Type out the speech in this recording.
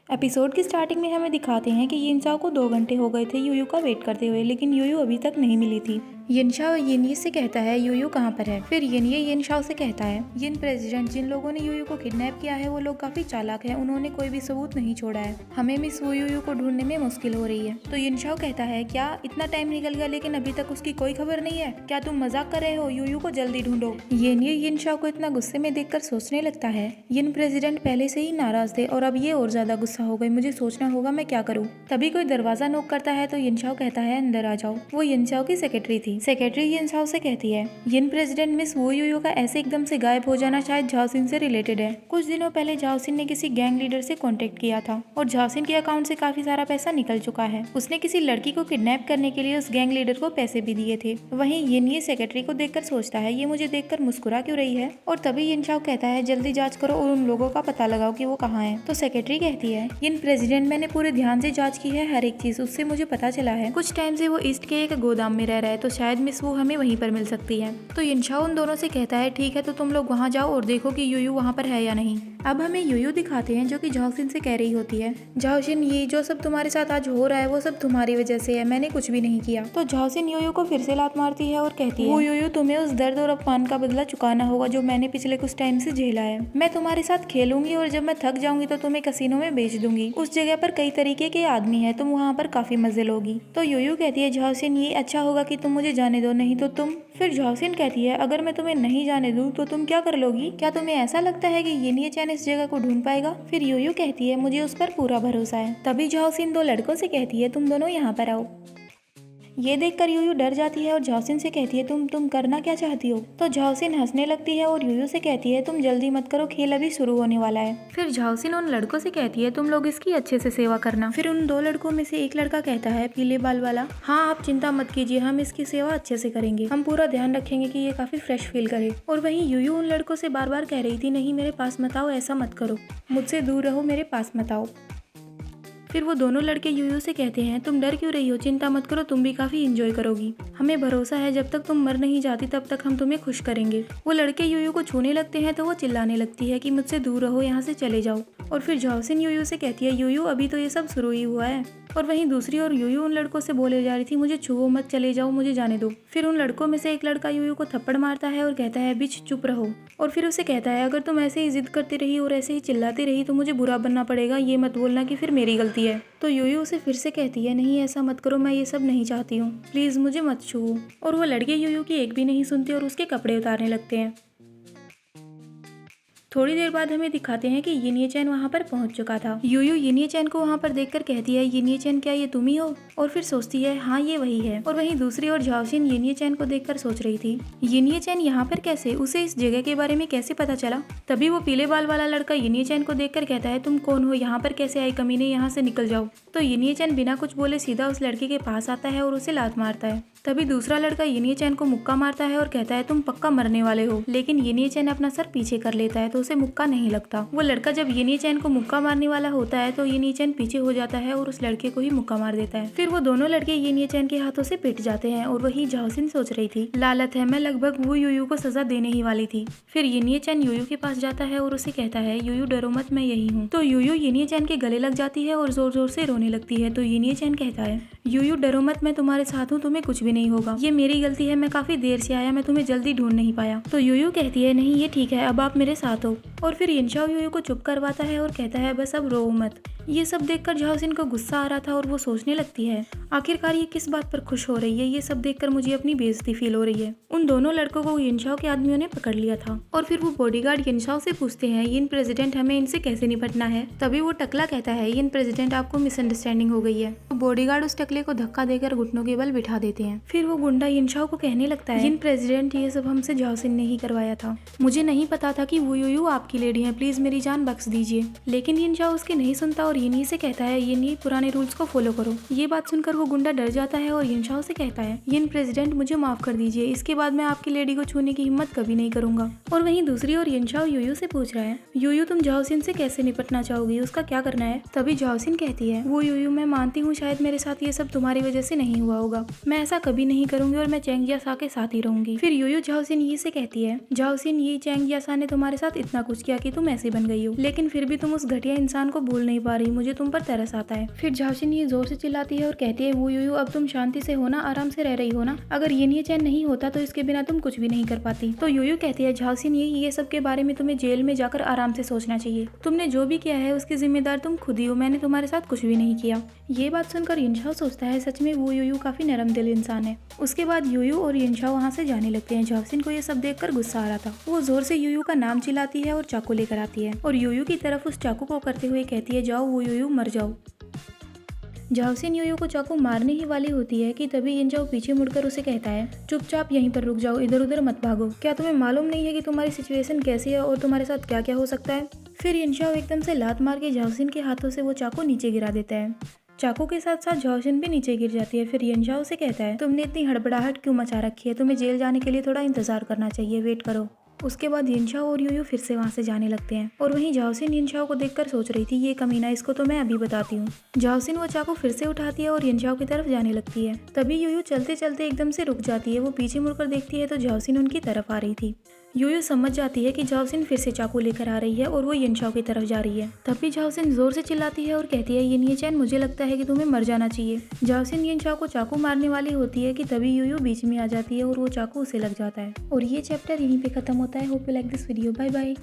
Episode की starting में हमें दिखाते हैं कि यिनचाओ को 2 घंटे हो गए थे यूयू का वेट करते हुए, लेकिन यूयू अभी तक नहीं मिली थी। यिनचाओ यिनये से कहता है यूयू कहाँ पर है। फिर यिनये यिनचाओ से कहता है यिन प्रेसिडेंट, जिन लोगों ने यूयू को किडनैप किया है वो लोग काफी चालाक हैं, उन्होंने कोई भी सबूत नहीं छोड़ा है, हमें मिस वू यूयू को ढूंढने में मुश्किल हो रही है। तो यिनचाओ कहता है क्या इतना टाइम निकल गया लेकिन अभी तक उसकी कोई खबर नहीं है, क्या तुम मजाक कर रहे हो, यूयू को जल्दी ढूंढो। यिनये यिनचाओ को इतना गुस्से में देखकर सोचने लगता है यिन प्रेसिडेंट पहले से ही नाराज थे और अब ये और ज्यादा गुस्सा हो गई, मुझे सोचना होगा मैं क्या करूँ। तभी कोई दरवाजा नॉक करता है तो यिनचाओ कहता है अंदर आ जाओ। वो यिनचाओ की सेक्रेटरी थी। सेक्रेटरी यिनचाओ से कहती है यिन प्रेसिडेंट, मिस वू यूयू का ऐसे एकदम से गायब हो जाना शायद झाओसिन से रिलेटेड है। कुछ दिनों पहले झाओसिन ने किसी गैंग लीडर से कांटेक्ट किया था और झाओसिन के अकाउंट से काफी सारा पैसा निकल चुका है। उसने किसी लड़की को किडनैप करने के लिए उस गैंग लीडर को पैसे भी दिए थे। वहीं यिनये सेक्रेटरी को देखकर सोचता है ये मुझे देखकर मुस्कुरा क्यों रही है, और तभी यिनचाओ कहता है जल्दी जांच करो और उन लोगों का पता लगाओ कि वो कहाँ है। तो सेक्रेटरी कहती है यिन प्रेसिडेंट, मैंने पूरे ध्यान से जांच की है हर एक चीज, उससे मुझे पता चला है कुछ टाइम से वो ईस्ट के एक गोदाम में रह रहा है, तो शायद मिस वो हमें वहीं पर मिल सकती है। तो यिनचाओ उन दोनों से कहता है ठीक है, तो तुम लोग वहाँ जाओ और देखो कि यूयू वहाँ पर है या नहीं। अब हमें यूयू दिखाते हैं जो कि झाओसिन से कह रही होती है झाओसिन, ये जो सब तुम्हारे साथ आज हो रहा है वो सब तुम्हारी वजह से है, मैंने कुछ भी नहीं किया। तो झाओसिन यूयू को फिर से लात मारती है और कहती है वो यूयू, तुम्हें उस दर्द और अपमान का बदला चुकाना होगा जो मैंने पिछले कुछ टाइम से झेला है। मैं तुम्हारे साथ खेलूंगी और जब मैं थक जाऊंगी तो तुम्हें कसीनो में बेच दूंगी। उस जगह पर कई तरीके के आदमी है, तुम वहाँ पर काफी मजे लोगी। तो यूयू कहती है झाओसिन, ये अच्छा होगा कि तुम मुझे जाने दो, नहीं तो तुम। फिर झाओसिन कहती है अगर मैं तुम्हें नहीं जाने दूं तो तुम क्या कर लोगी, क्या तुम्हें ऐसा लगता है कि यिनये चैन इस जगह को ढूंढ पाएगा। फिर यूयू कहती है मुझे उस पर पूरा भरोसा है। तभी झाओसिन 2 लड़कों से कहती है तुम दोनों यहाँ पर आओ। ये देखकर यूयू डर जाती है और झाओसिन से कहती है तुम करना क्या चाहती हो। तो झाओसिन हंसने लगती है और यूयू से कहती है तुम जल्दी मत करो, खेल अभी शुरू होने वाला है। फिर झाओसिन उन लड़कों से कहती है तुम लोग इसकी अच्छे से सेवा करना। फिर उन 2 लड़कों में से एक लड़का कहता है पीले बाल वाला, हाँ आप चिंता मत कीजिए, हम इसकी सेवा अच्छे से करेंगे, हम पूरा ध्यान रखेंगे कि ये काफी फ्रेश फील करे। और वहीं यूयू उन लड़कों से बार बार कह रही थी नहीं मेरे पास मत आओ, ऐसा मत करो, मुझसे दूर रहो, मेरे पास मत आओ। फिर वो दोनों लड़के यूयू से कहते हैं तुम डर क्यों रही हो, चिंता मत करो, तुम भी काफी इंजॉय करोगी, हमें भरोसा है जब तक तुम मर नहीं जाती तब तक हम तुम्हें खुश करेंगे। वो लड़के यूयू को छूने लगते हैं तो वो चिल्लाने लगती है कि मुझसे दूर रहो, यहाँ से चले जाओ। और फिर झाओसिन यूयू से कहती है यूयू अभी तो ये सब शुरू ही हुआ है। और वहीं दूसरी ओर यूयू उन लड़कों से बोले जा रही थी मुझे छुओ मत, चले जाओ, मुझे जाने दो। फिर उन लड़कों में से एक लड़का यूयू को थप्पड़ मारता है और कहता है बिच चुप रहो। और फिर उसे कहता है अगर तुम ऐसे ही जिद करती रही और ऐसे ही चिल्लाती रही तो मुझे बुरा बनना पड़ेगा, ये मत बोलना कि फिर मेरी गलती है। तो यूयू उसे फिर से कहती है नहीं ऐसा मत करो, मैं ये सब नहीं चाहती हूँ, प्लीज मुझे मत छुओ। और वो लड़के यूयू की एक भी नहीं सुनते और उसके कपड़े उतारने लगते हैं। थोड़ी देर बाद हमें दिखाते हैं कि यिनये चैन वहाँ पर पहुँच चुका था। यूयू यिनये चैन को वहाँ पर देखकर कहती है यिनये चैन, क्या ये तुम ही हो। और फिर सोचती है हाँ ये वही है। और वहीं दूसरी ओर झाओसिन यिनये चैन को देखकर सोच रही थी यिनये चैन यहाँ पर कैसे, उसे इस जगह के बारे में कैसे पता चला। तभी वो पीले बाल वाला लड़का यिनये चैन को देखकर कहता है तुम कौन हो, यहाँ पर कैसे आई कमीने, यहाँ से निकल जाओ। तो यिनये चैन बिना कुछ बोले सीधा उस लड़के के पास आता है और उसे लात मारता है। तभी दूसरा लड़का यिनये चैन को मुक्का मारता है और कहता है तुम पक्का मरने वाले हो। लेकिन यिनये चैन अपना सर पीछे कर लेता है तो उसे मुक्का नहीं लगता। वो लड़का जब यिनये चैन को मुक्का मारने वाला होता है तो यिनये चैन पीछे हो जाता है और उस लड़के को ही मुक्का मार देता है। फिर वो दोनों लड़के यिनये चैन के हाथों से पिट जाते हैं। और वही झाओसिन सोच रही थी लालत है, मैं लगभग वो यूयू को सजा देने ही वाली थी। फिर यिनये चैन यूयू के पास जाता है और उसे कहता है यूयू डरो मत, मैं यही हूँ। तो यूयू यिनये चैन के गले लग जाती है और जोर जोर से रोने लगती है। तो यिनये चैन कहता है यूयू डरो मत, मैं तुम्हारे साथ हूँ, तुम्हें कुछ भी नहीं होगा, ये मेरी गलती है, मैं काफी देर से आया, मैं तुम्हें जल्दी ढूंढ नहीं पाया। तो यूयू कहती है नहीं ये ठीक है, अब आप मेरे साथ हो। और फिर यिनचाओ यूयू को चुप करवाता है और कहता है बस अब रो मत। ये सब देखकर झाओसिन को गुस्सा आ रहा था और वो सोचने लगती है आखिरकार ये किस बात पर खुश हो रही है, ये सब देखकर मुझे अपनी बेइज्जती फील हो रही है। उन दोनों लड़कों को यिनचाओ के आदमियों ने पकड़ लिया था। और फिर वो बॉडीगार्ड यिनचाओ से पूछते हैं यिन प्रेसिडेंट, हमें इनसे कैसे निपटना है। तभी वो टकला कहता है यिन प्रेसिडेंट, आपको मिसअंडरस्टैंडिंग हो गई है। तो बॉडीगार्ड उस टकले को धक्का देकर घुटनों के बल बिठा देते हैं। फिर वो गुंडा यिनचाओ को कहने लगता है यिन प्रेसिडेंट, ये सब हमसे झाओसिन ने ही करवाया था, मुझे नहीं पता था कि वो यूयू आपकी लेडी है, प्लीज मेरी जान बख्श दीजिए। लेकिन यिनचाओ उसके नहीं सुनता और यिनये से कहता है यिनये पुराने रूल्स को फॉलो करो। ये बात सुनकर वो गुंडा डर जाता है और यिनचाओ से कहता है यिन प्रेसिडेंट, मुझे माफ कर दीजिए, इसके बाद मैं आपकी लेडी को छूने की हिम्मत कभी नहीं करूंगा। और वहीं दूसरी ओर यिनचाओ यूयू से पूछ रहा है यूयू तुम झाओसिन से कैसे निपटना चाहोगी, उसका क्या करना है। तभी झाओसिन कहती है वो यूयू, मैं मानती हूँ शायद मेरे साथ ये सब सब तुम्हारी वजह से नहीं हुआ होगा। मैं ऐसा कभी नहीं करूंगी और मैं चैंग यासा के साथ ही रहूंगी। फिर यूयू झाओ सिन यी से कहती है, झाओ सिन यी, चैंग यासा ने तुम्हारे साथ इतना कुछ किया कि तुम ऐसी बन गई हो, लेकिन फिर भी तुम उस घटिया इंसान को भूल नहीं पा रही। मुझे तुम पर तरस आता है। फिर झाओ सिन यी जोर से चिल्लाती है और कहती है, वो यूयू अब तुम शांति से हो ना, आराम से रह रही हो ना। अगर ये चैन नहीं होता तो इसके बिना तुम कुछ भी नहीं कर पाती। तो यूयू कहती है, झाओ सिन ये सब के बारे में तुम्हें जेल में जाकर आराम से सोचना चाहिए। तुमने जो भी किया है उसकी जिम्मेदार तुम खुद ही हो, मैंने तुम्हारे साथ कुछ भी नहीं किया। ये बात सुनकर यिनशाओ सोचता है सच में वो यूयू काफी नरम दिल इंसान है। उसके बाद यूयू और यिनशाओ वहाँ से जाने लगते हैं। झाओ सिन को ये सब देखकर गुस्सा आ रहा था। वो जोर से यूयू का नाम चिल्लाती है और चाकू लेकर आती है और यूयू की तरफ उस चाकू को करते हुए कहती है, जाओ वो यूयू मर जाओ। झाओ सिन यूयू को चाकू मारने ही वाली होती है कि तभी यिनचाओ पीछे मुड़कर उसे कहता है, चुपचाप यहीं पर रुक जाओ, इधर उधर मत भागो। क्या तुम्हें मालूम नहीं है कि तुम्हारी सिचुएशन कैसी है और तुम्हारे साथ क्या क्या हो सकता है। फिर यिनचाओ एकदम से लात मार के झाओ सिन के हाथों से वो चाकू नीचे गिरा देता है। चाकू के साथ साथ झाओ सिन भी नीचे गिर जाती है। फिर यिनचाओ से कहता है, तुमने इतनी हड़बड़ाहट क्यों मचा रखी है, तुम्हें जेल जाने के लिए थोड़ा इंतजार करना चाहिए, वेट करो। उसके बाद यिनचाओ और यूयू फिर से वहाँ से जाने लगते हैं और वहीं झाओ सिन यिनचाओ को देखकर सोच रही थी, ये कमीना, इसको तो मैं अभी बताती हूँ। झाओ सिन वो चाकू फिर से उठाती है और यिनचाओ की तरफ जाने लगती है। तभी यूयू चलते चलते एकदम से रुक जाती है। वो पीछे मुड़कर देखती है तो झाओ सिन उनकी तरफ आ रही थी। यूयू समझ जाती है कि झाओ सिन फिर से चाकू लेकर आ रही है और वो यिनचाओ की तरफ जा रही है। तभी झाओ सिन जोर से चिल्लाती है और कहती है, ये चैन, मुझे लगता है कि तुम्हें मर जाना चाहिए। झाओ सिन यिनचाओ को चाकू मारने वाली होती है कि तभी यूयू बीच में आ जाती है और वो चाकू उसे लग जाता है। और ये चैप्टर यहीं पे खत्म होता है। Hope you like this video. Bye bye.